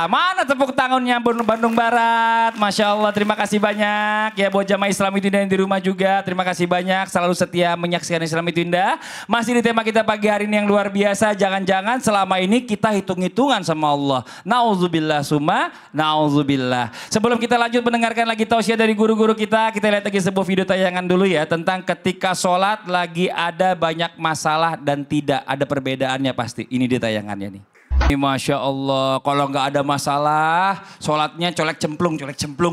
Mana tepuk tangannya Bandung Barat. Masya Allah, terima kasih banyak. Ya buat jamaah Islam itu Indah yang di rumah juga. Terima kasih banyak selalu setia menyaksikan Islam itu Indah. Masih di tema kita pagi hari ini yang luar biasa. Jangan-jangan selama ini kita hitung-hitungan sama Allah. Nauzubillah summa nauzubillah. Sebelum kita lanjut mendengarkan lagi tausiah dari guru-guru kita lihat lagi sebuah video tayangan dulu ya. Tentang ketika sholat lagi ada banyak masalah dan tidak ada perbedaannya pasti. Ini dia tayangannya nih. Masya Allah, kalau nggak ada masalah, sholatnya colek cemplung,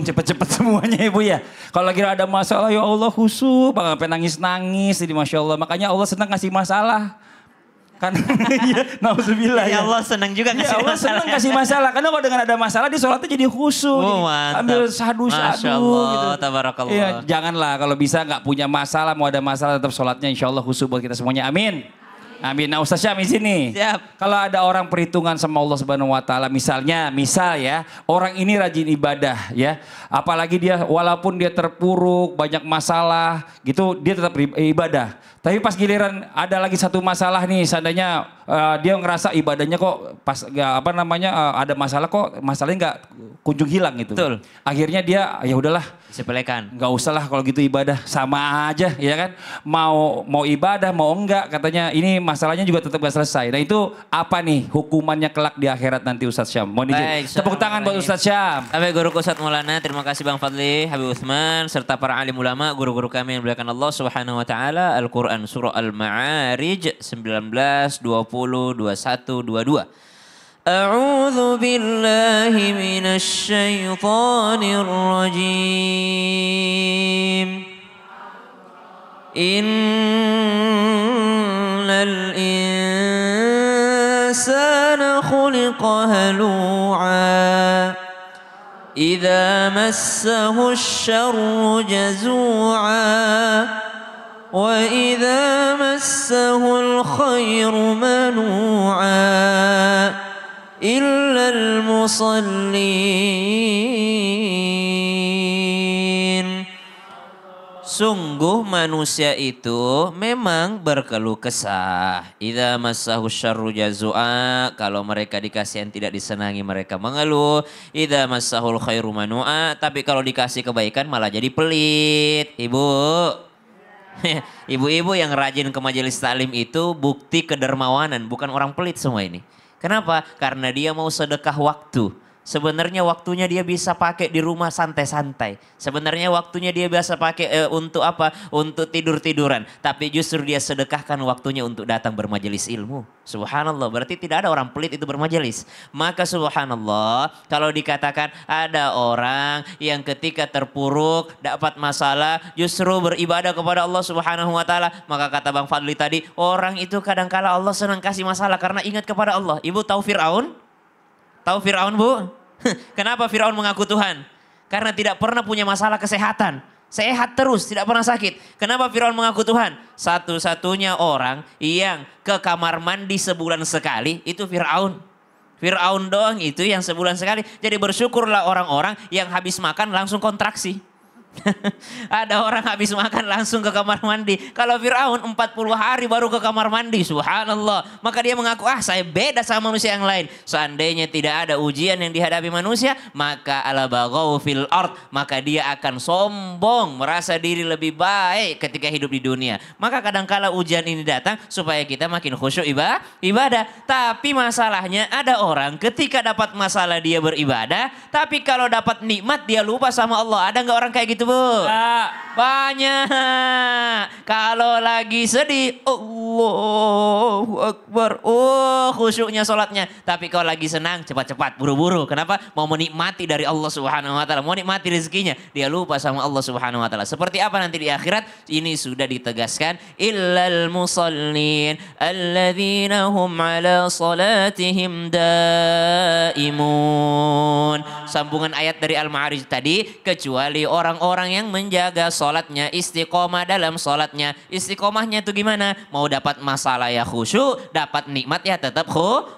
cepet-cepet semuanya ibu ya. Kalau lagi ada masalah, ya Allah khusyuk, sampai nangis-nangis, jadi Masya Allah. Makanya Allah senang ngasih masalah. Kan, ya, nauzubillah ya. Allah senang juga ngasih Allah masalah. senang kasih masalah, karena kalau dengan ada masalah di sholatnya jadi khusyuk. Oh, ambil sadu-sadu gitu. Tabarakallah. Ya, janganlah kalau bisa nggak punya masalah, mau ada masalah tetap sholatnya insya Allah khusyuk buat kita semuanya, amin. Amin. Nah Ustaz Syam di sini. Siap. Kalau ada orang perhitungan sama Allah Subhanahu wa taala, misal ya, orang ini rajin ibadah ya. Apalagi dia walaupun dia terpuruk, banyak masalah, gitu dia tetap ibadah. Tapi pas giliran ada lagi satu masalah nih, seandainya dia ngerasa ibadahnya kok pas ada masalah kok masalahnya nggak kunjung hilang gitu. Betul. Akhirnya dia ya udahlah, sepelekan. Nggak usah lah kalau gitu ibadah, sama aja ya kan. Mau ibadah mau enggak, katanya ini masalahnya juga tetap gak selesai. Nah itu apa nih hukumannya kelak di akhirat nanti Ustaz Syam? Mohon izin. Tepuk tangan buat Ustaz Syam. Sampai guru Ustaz Maulana, terima kasih Bang Fadli, Habib Utsman serta para alim ulama, guru-guru kami yang dimuliakan Allah Subhanahu wa taala. Al-Qur'an surah Al-Ma'arij 19, 20, 21, 22. A'udzu billahi minasy syaithanir rajim. Innal insana khuliqa halu'a. Idza massahu asy-syarru jazu'a. Wa idza massahu al-khairu manu'a. Illal musallin. Sungguh manusia itu memang berkeluh kesah. Idza massahu syarru jazua, kalau mereka dikasih yang tidak disenangi mereka mengeluh. Idza massahul khairu manu'a, tapi kalau dikasih kebaikan malah jadi pelit. Ibu, ibu-ibu yang rajin ke majelis taklim itu bukti kedermawanan, bukan orang pelit semua ini. Kenapa? Karena dia mau sedekah waktu. Sebenarnya waktunya dia bisa pakai di rumah santai-santai. Sebenarnya waktunya dia bisa pakai untuk apa? Untuk tidur-tiduran. Tapi justru dia sedekahkan waktunya untuk datang bermajelis ilmu. Subhanallah, berarti tidak ada orang pelit itu bermajelis. Maka subhanallah, kalau dikatakan ada orang yang ketika terpuruk, dapat masalah, justru beribadah kepada Allah Subhanahu wa taala. Maka kata Bang Fadli tadi, orang itu kadangkala Allah senang kasih masalah karena ingat kepada Allah. Ibu tahu Fir'aun? Tahu Fir'aun, Bu? Kenapa Fir'aun mengaku Tuhan? Karena tidak pernah punya masalah kesehatan. Sehat terus, tidak pernah sakit. Kenapa Fir'aun mengaku Tuhan? Satu-satunya orang yang ke kamar mandi sebulan sekali itu Fir'aun. Fir'aun doang itu yang sebulan sekali. Jadi bersyukurlah orang-orang yang habis makan langsung kontraksi. Ada orang habis makan langsung ke kamar mandi. Kalau Fir'aun 40 hari baru ke kamar mandi. Subhanallah. Maka dia mengaku, saya beda sama manusia yang lain. Seandainya tidak ada ujian yang dihadapi manusia, maka ala baghaw fil ard, maka dia akan sombong, merasa diri lebih baik ketika hidup di dunia. Maka kadangkala ujian ini datang supaya kita makin khusyuk ibadah. Tapi masalahnya ada orang ketika dapat masalah dia beribadah, tapi kalau dapat nikmat dia lupa sama Allah. Ada nggak orang kayak gitu, Bu? Banyak. Kalau lagi sedih, Allahu Akbar. Khusyuknya sholatnya. Tapi kalau lagi senang, cepat-cepat, buru-buru. Kenapa? Mau menikmati dari Allah Subhanahu wa taala, mau nikmati rezekinya. Dia lupa sama Allah Subhanahu wa taala. Seperti apa nanti di akhirat? Ini sudah ditegaskan, illal musallin alladzina hum ala salatihim daimun. Sambungan ayat dari Al-Ma'arij tadi, kecuali orang-orang yang menjaga sholatnya, istiqomah dalam sholatnya. Istiqomahnya itu gimana? Mau dapat masalah ya khusyuk, dapat nikmat ya tetap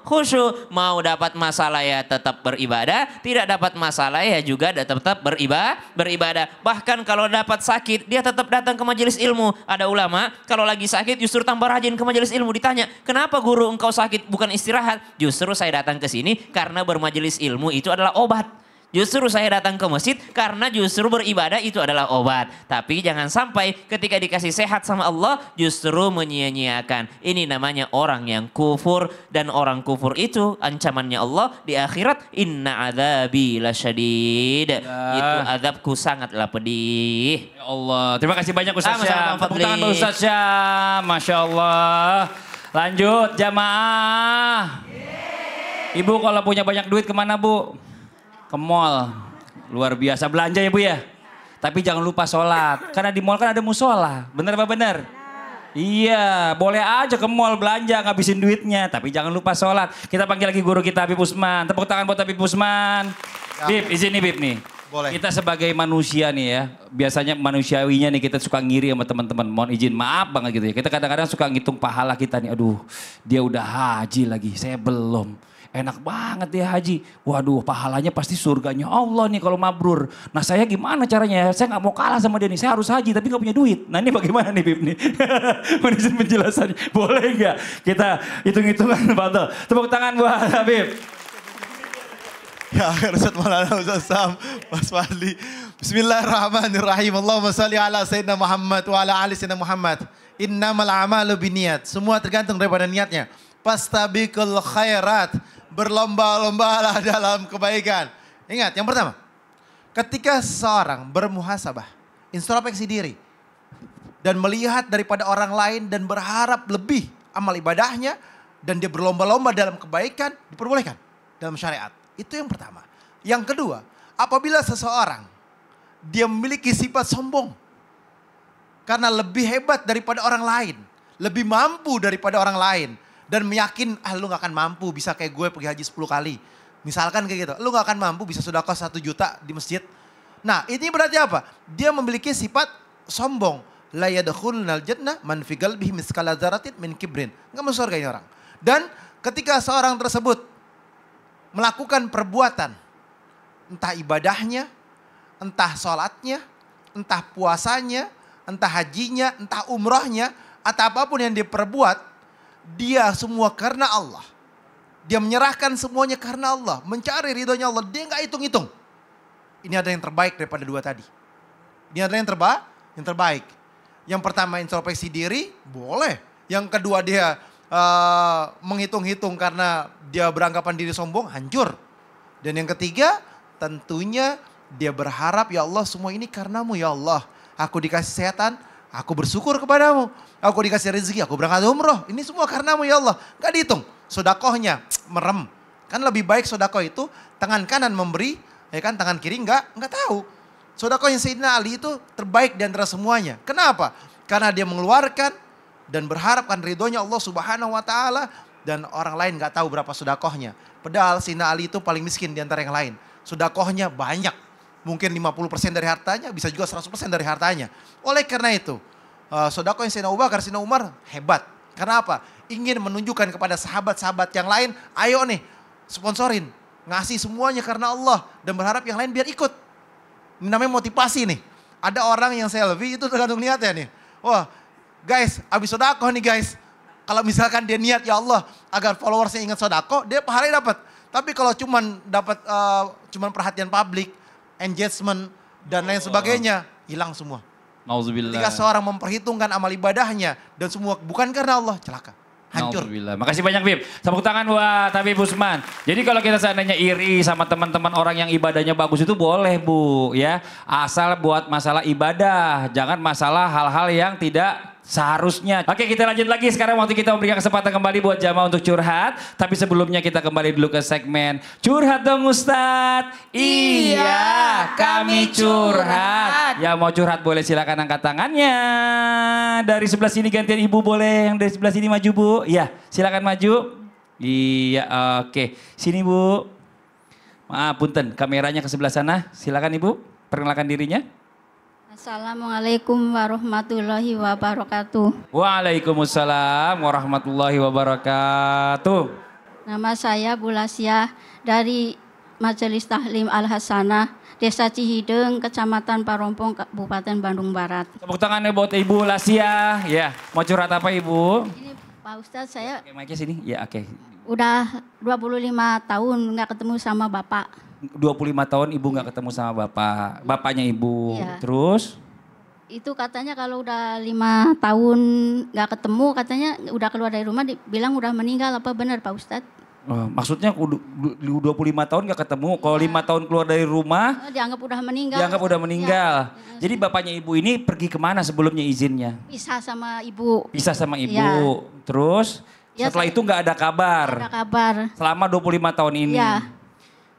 khusyuk. Mau dapat masalah ya tetap beribadah, tidak dapat masalah ya juga tetap beribadah. Bahkan kalau dapat sakit, dia tetap datang ke majelis ilmu. Ada ulama, kalau lagi sakit justru tambah rajin ke majelis ilmu. Ditanya, kenapa guru engkau sakit bukan istirahat? Justru saya datang ke sini karena bermajelis ilmu itu adalah obat. Justru saya datang ke masjid karena justru beribadah itu adalah obat. Tapi jangan sampai ketika dikasih sehat sama Allah justru menyia-nyiakan. Ini namanya orang yang kufur. Dan orang kufur itu ancamannya Allah di akhirat. Inna adzabi lasyadid. Itu azabku sangatlah pedih. Ya Allah. Terima kasih banyak Ustaz Sama-sama, Syam. Bang Tepuk Fadli. tangan buat Ustaz Syam. Masya Allah. Lanjut jamaah. Ibu kalau punya banyak duit kemana Bu? Ke mall. Luar biasa belanja ya Bu ya. Tapi jangan lupa sholat. Karena di mall kan ada musola. Bener apa bener? Iya, boleh aja ke mall belanja ngabisin duitnya. Tapi jangan lupa sholat. Kita panggil lagi guru kita Habib Usman. Tepuk tangan buat Habib Usman. Ya. Bib, izin nih Bib nih. Boleh. Kita sebagai manusia nih ya. Biasanya manusiawinya nih kita suka ngiri sama teman-teman. Mohon izin, maaf banget gitu ya. Kita kadang-kadang suka ngitung pahala kita nih. Aduh, dia udah haji lagi, saya belum. Enak banget dia haji. Waduh, pahalanya pasti surganya Allah nih kalau mabrur. Nah saya gimana caranya? Saya nggak mau kalah sama dia nih. Saya harus haji tapi nggak punya duit. Nah ini bagaimana nih Bib nih? Menizin penjelasannya. Boleh nggak? Kita hitung-hitungan Pak. Tepuk tangan buat Habib. Ya, Ustaz Maulana, Ustaz Sam, Mas Fadli. Bismillahirrahmanirrahim. Allahumma salli ala Sayyidina Muhammad wa ala ali Sayyidina Muhammad. Innamal a'malu binniyat. Semua tergantung daripada niatnya. Fastabiqul khairat. Berlomba-lombalah dalam kebaikan. Ingat, yang pertama. Ketika seseorang bermuhasabah, introspeksi diri. Dan melihat daripada orang lain dan berharap lebih amal ibadahnya. Dan dia berlomba-lomba dalam kebaikan, diperbolehkan dalam syariat. Itu yang pertama. Yang kedua, apabila seseorang dia memiliki sifat sombong karena lebih hebat daripada orang lain, lebih mampu daripada orang lain dan meyakin lu gak akan mampu bisa kayak gue pergi haji 10 kali. Misalkan kayak gitu, lu gak akan mampu bisa sedekah 1 juta di masjid. Nah, ini berarti apa? Dia memiliki sifat sombong. La yadkhulunal jannah man fi qalbihi miskala dzarratin min kibrin. Enggak masuk surga ini orang. Dan ketika seorang tersebut melakukan perbuatan, entah ibadahnya, entah sholatnya, entah puasanya, entah hajinya, entah umrohnya, atau apapun yang dia perbuat, dia semua karena Allah. Dia menyerahkan semuanya karena Allah, mencari ridhonya Allah, dia nggak hitung-hitung. Ini ada yang terbaik daripada dua tadi. Ini adalah yang terbaik. Yang pertama introspeksi diri, boleh. Yang kedua dia menghitung-hitung karena dia beranggapan diri sombong, hancur. Dan yang ketiga, tentunya dia berharap, ya Allah semua ini karenamu ya Allah. Aku dikasih kesehatan, aku bersyukur kepadamu. Aku dikasih rezeki, aku berangkat umroh. Ini semua karenamu ya Allah. Gak dihitung. Sodakohnya merem. Kan lebih baik sodakoh itu tangan kanan memberi, ya kan tangan kiri nggak tahu. Sodakohnya Sayyidina Ali itu terbaik di antara semuanya. Kenapa? Karena dia mengeluarkan dan berharapkan ridhonya Allah Subhanahu wa taala dan orang lain nggak tahu berapa sedekahnya. Padahal Sayyidina Ali itu paling miskin di antara yang lain. Sedekahnya banyak. Mungkin 50% dari hartanya, bisa juga 100% dari hartanya. Oleh karena itu, sedekah Sayyidina Abu Bakar, Sayyidina Umar hebat. Karena apa? Ingin menunjukkan kepada sahabat-sahabat yang lain, ayo nih sponsorin, ngasih semuanya karena Allah dan berharap yang lain biar ikut. Ini namanya motivasi nih. Ada orang yang selfie itu tergantung niatnya nih. Wah, guys, habis sodako nih guys. Kalau misalkan dia niat ya Allah agar followersnya ingat sodako, dia pahalanya dapat. Tapi kalau cuman dapat cuman perhatian publik, engagement dan lain sebagainya, hilang semua. Nauzubillah. Ketika seorang memperhitungkan amal ibadahnya dan semua bukan karena Allah, celaka. Hancur. Nauzubillah. Makasih banyak Bib. Tepuk tangan buat Habib Usman. Jadi kalau kita seandainya iri sama teman-teman orang yang ibadahnya bagus itu boleh Bu ya. Asal buat masalah ibadah. Jangan masalah hal-hal yang tidak seharusnya. Oke, kita lanjut lagi. Sekarang waktu kita memberikan kesempatan kembali buat jamaah untuk curhat. Tapi sebelumnya kita kembali dulu ke segmen Curhat Dong Ustadz. Iya, kami curhat. Ya mau curhat boleh silakan angkat tangannya. Dari sebelah sini gantian Ibu boleh. Yang dari sebelah sini maju Bu. Iya, silakan maju. Iya, oke. Sini Bu. Maaf, punten. Kameranya ke sebelah sana. Silakan Ibu. Perkenalkan dirinya. Assalamualaikum warahmatullahi wabarakatuh. Waalaikumsalam warahmatullahi wabarakatuh. Nama saya Bulasia dari Majelis Tahlim Al-Hasanah, Desa Cihideng, Kecamatan Parompong, Kabupaten Bandung Barat. Tepuk tangannya buat Ibu Lasia. Ya, mau curhat apa Ibu? Ini Pak Ustadz, saya Oke, mic-nya sini. Ya, oke. udah 25 tahun nggak ketemu sama Bapak. 25 tahun Ibu nggak ketemu sama Bapak. Bapaknya Ibu. Iya. Terus? Itu katanya kalau udah 5 tahun nggak ketemu, katanya udah keluar dari rumah, dibilang udah meninggal. Apa benar Pak Ustadz? Oh, maksudnya 25 tahun nggak ketemu. Kalau 5 tahun keluar dari rumah, Dianggap udah meninggal. dianggap udah meninggal. Iya. Jadi bapaknya Ibu ini pergi kemana sebelumnya izinnya? Pisah sama ibu. Pisah sama Ibu. Iya. Terus Ya, setelah saya- itu nggak ada kabar. Ada kabar. Selama 25 tahun ini. Iya.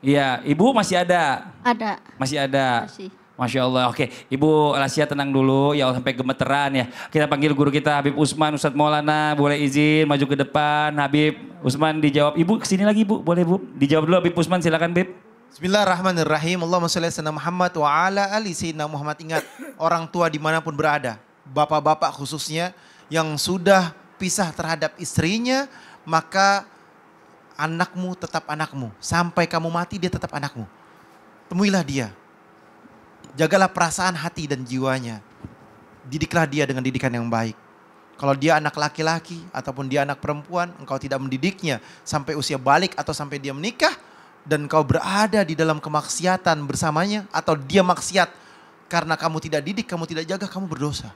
Iya, Ibu masih ada. Ada. Masih ada. Masih. Masya Allah. Oke, Ibu Lasia tenang dulu. Ya Allah sampai gemeteran ya. Kita panggil guru kita Habib Usman, Ustadz Maulana. Boleh izin maju ke depan. Habib Usman dijawab. Ibu kesini lagi Bu, boleh Bu? Dijawab dulu Habib Usman, silakan Bib. Bismillahirrahmanirrahim. Allahumma sholli ala sayyidina Muhammad wa ala ali sayyidina Muhammad. Ingat, orang tua dimanapun berada, bapak-bapak khususnya yang sudah pisah terhadap istrinya, maka anakmu tetap anakmu. Sampai kamu mati dia tetap anakmu. Temuilah dia. Jagalah perasaan hati dan jiwanya. Didiklah dia dengan didikan yang baik. Kalau dia anak laki-laki ataupun dia anak perempuan, engkau tidak mendidiknya sampai usia balik atau sampai dia menikah, dan kau berada di dalam kemaksiatan bersamanya, atau dia maksiat karena kamu tidak didik, kamu tidak jaga, kamu berdosa.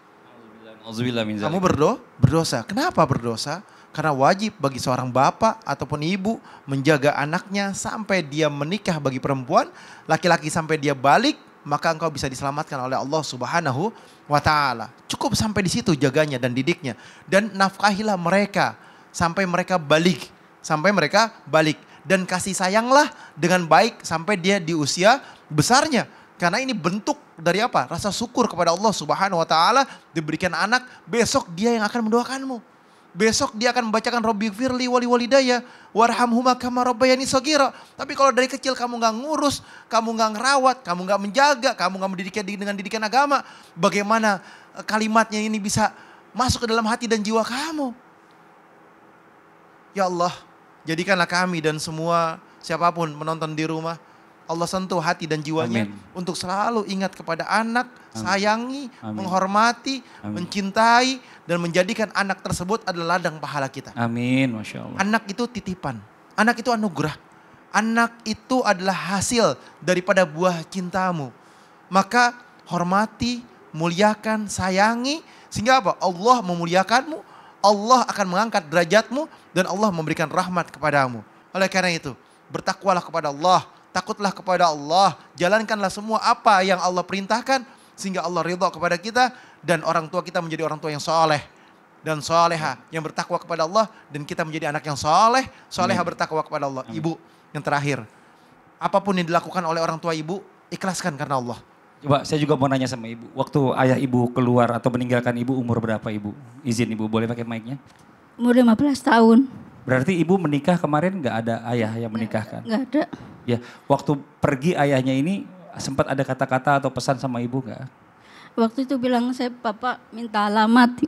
Kamu berdosa. Kenapa berdosa? Karena wajib bagi seorang bapak ataupun ibu menjaga anaknya sampai dia menikah bagi perempuan, laki-laki sampai dia balik, maka engkau bisa diselamatkan oleh Allah Subhanahu wa taala. Cukup sampai di situ jaganya dan didiknya, dan nafkahilah mereka sampai mereka balik, dan kasih sayanglah dengan baik sampai dia di usia besarnya. Karena ini bentuk dari apa? Rasa syukur kepada Allah Subhanahu wa taala, diberikan anak, besok dia yang akan mendoakanmu. Besok dia akan membacakan Robbighfirli wali walidayya warhamhuma kama rabbayani shaghira. Tapi kalau dari kecil kamu nggak ngurus, kamu nggak ngerawat, kamu nggak menjaga, kamu nggak mendidiknya dengan didikan agama, bagaimana kalimatnya ini bisa masuk ke dalam hati dan jiwa kamu? Ya Allah, jadikanlah kami dan semua siapapun menonton di rumah, Allah sentuh hati dan jiwanya. Amin. Untuk selalu ingat kepada anak, sayangi, Amin. menghormati, Amin. mencintai, dan menjadikan anak tersebut adalah ladang pahala kita. Amin, Masya Allah. Anak itu titipan, anak itu anugerah, anak itu adalah hasil daripada buah cintamu. Maka hormati, muliakan, sayangi, sehingga apa? Allah memuliakanmu, Allah akan mengangkat derajatmu, dan Allah memberikan rahmat kepadamu. Oleh karena itu, bertakwalah kepada Allah, takutlah kepada Allah, jalankanlah semua apa yang Allah perintahkan, sehingga Allah ridha kepada kita, dan orang tua kita menjadi orang tua yang soleh dan soleha, yang bertakwa kepada Allah, dan kita menjadi anak yang soleh, soleha, bertakwa kepada Allah. Ibu, yang terakhir, apapun yang dilakukan oleh orang tua ibu, ikhlaskan karena Allah. Coba saya juga mau nanya sama Ibu. Waktu ayah Ibu keluar atau meninggalkan Ibu umur berapa Ibu? Izin Ibu, boleh pakai mic-nya? Umur 15 tahun. Berarti Ibu menikah kemarin nggak ada ayah yang menikahkan? Nggak ada. Ya, waktu pergi ayahnya ini sempat ada kata-kata atau pesan sama Ibu nggak? Waktu itu bilang, saya Bapak minta alamat.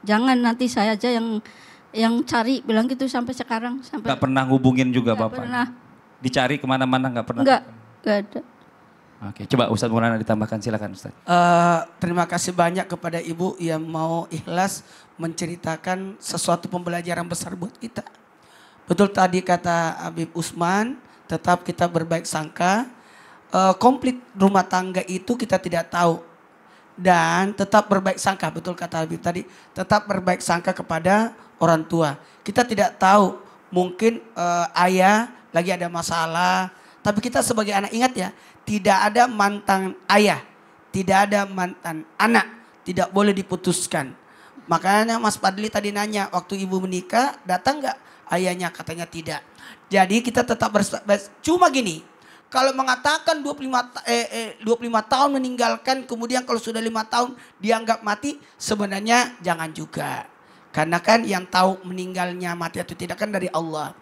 Jangan nanti saya aja yang cari, bilang gitu sampai sekarang. Sampai Nggak pernah hubungin juga nggak Bapak? pernah. Dicari kemana-mana nggak pernah? Nggak ada. Oke, coba Ustadz Maulana ditambahkan, silakan Ustadz. Terima kasih banyak kepada Ibu yang mau ikhlas menceritakan sesuatu pembelajaran besar buat kita. Betul tadi kata Habib Usman, tetap kita berbaik sangka. Komplit rumah tangga itu kita tidak tahu. Dan tetap berbaik sangka, betul kata Habib tadi. Tetap berbaik sangka kepada orang tua. Kita tidak tahu, mungkin ayah lagi ada masalah. Tapi kita sebagai anak ingat ya, tidak ada mantan ayah, tidak ada mantan anak, tidak boleh diputuskan. Makanya Mas Padli tadi nanya, waktu ibu menikah datang nggak ayahnya? Katanya tidak. Jadi kita tetap cuma gini, kalau mengatakan 25 tahun meninggalkan, kemudian kalau sudah 5 tahun dianggap mati, sebenarnya jangan juga. Karena kan yang tahu meninggalnya mati atau tidak kan dari Allah.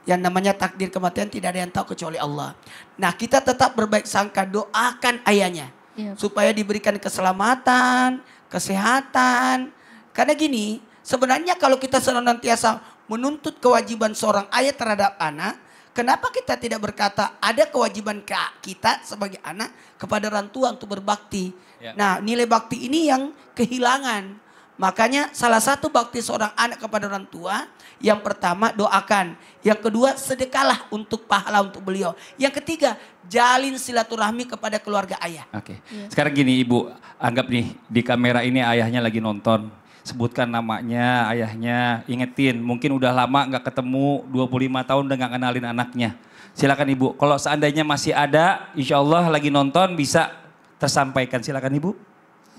Yang namanya takdir kematian tidak ada yang tahu kecuali Allah. Nah, kita tetap berbaik sangka, doakan ayahnya. Iya. Supaya diberikan keselamatan, kesehatan. Karena gini, sebenarnya kalau kita senantiasa menuntut kewajiban seorang ayah terhadap anak, kenapa kita tidak berkata ada kewajiban kita sebagai anak kepada orang tua untuk berbakti. Ya. Nah, nilai bakti ini yang kehilangan. Makanya salah satu bakti seorang anak kepada orang tua, yang pertama doakan. Yang kedua sedekahlah untuk pahala untuk beliau. Yang ketiga jalin silaturahmi kepada keluarga ayah. Oke. Sekarang gini Ibu, anggap nih di kamera ini ayahnya lagi nonton. Sebutkan namanya, ayahnya, ingetin. Mungkin udah lama nggak ketemu, 25 tahun udah nggak kenalin anaknya. Silakan Ibu, kalau seandainya masih ada, insya Allah lagi nonton bisa tersampaikan. Silakan Ibu,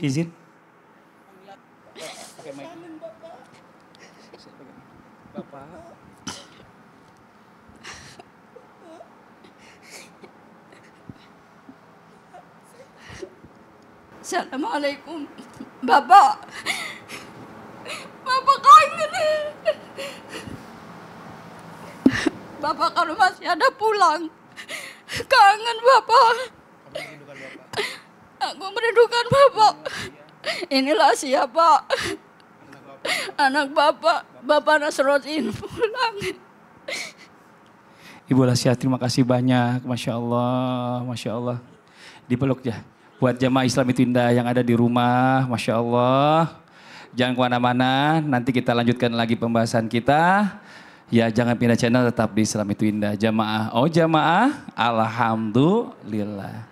izin. Assalamualaikum. Bapak. Bapak kangen. Bapak kalau masih ada pulang. Kangen Bapak. Aku merindukan Bapak. Inilah siapa? Anak Bapak. Bapak Nasrodin pulang. Ibu Lasya, terima kasih banyak. Masya Allah, Masya Allah. Dipeluk ya. Buat jamaah Islam itu Indah yang ada di rumah, Masya Allah. Jangan kemana-mana, nanti kita lanjutkan lagi pembahasan kita. Ya jangan pindah channel, tetap di Islam itu Indah. Jamaah, oh jamaah, alhamdulillah.